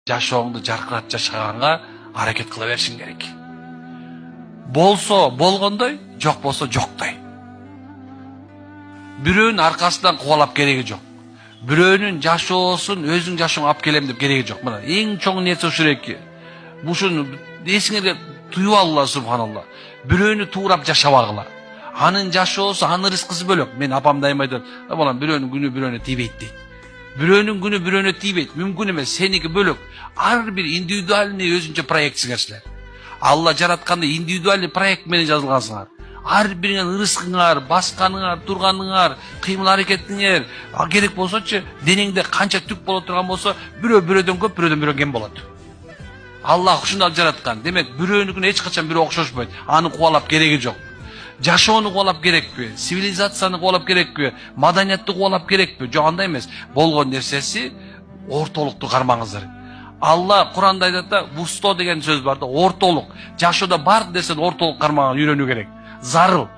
жашооңду жаркырат жашаганга аракет кыла беришиң керек. Болсо болгондой, жок болсо жоктой. Бирөөнүн аркасынан кубалап кереги жок. Бирөөнүн жашоосун өзүң жашооңо алып келем деп кереги жок. Мына эң чоң нерсе ушул эки. Ушуну эсиңерге туюп алгыла, субханалла. Бирөөнү туурап жашабагыла. Анын жашоосу, анын рызкысы бөлөк. Мен апам дайым айтат, балам бирөөнүн күнү бирөөнө тийбейт дейт. Бирөөнүн күнү бирөөнө тийбейт, мүмкүн эмес, сеники бөлөк. Ар бир индивидуальный өзүнчө проектсиңер силер. Алла жаратканда индивидуальный проект менен жазылгансыңар. Ар бириңер рызкыңар, басканыңар, турганыңар, кыймыл аракетиңер, керек болсочу, денеңде канча түк боло турган болсо, бирөө бирөөдөн көп, бирөөдөн бирөө кем болот. Аллах ушундай жараткан. Демек, бирөөнүкүнө эч качан бирөө окшошпойт. Аны кубалап кереги жок. Жашоону кубалап керекпи? Цивилизацияны кубалап керекпи? Маданиятты кубалап керекпи? Жок, андай эмес. Болгон нерсеси ортолукту кармаңыздар. Алла Куранда айтат да, вусто деген сөз бар да, ортолук. Жашоодо бар нерсени ортолук кармаганга үйрөнүү керек. Зарыл.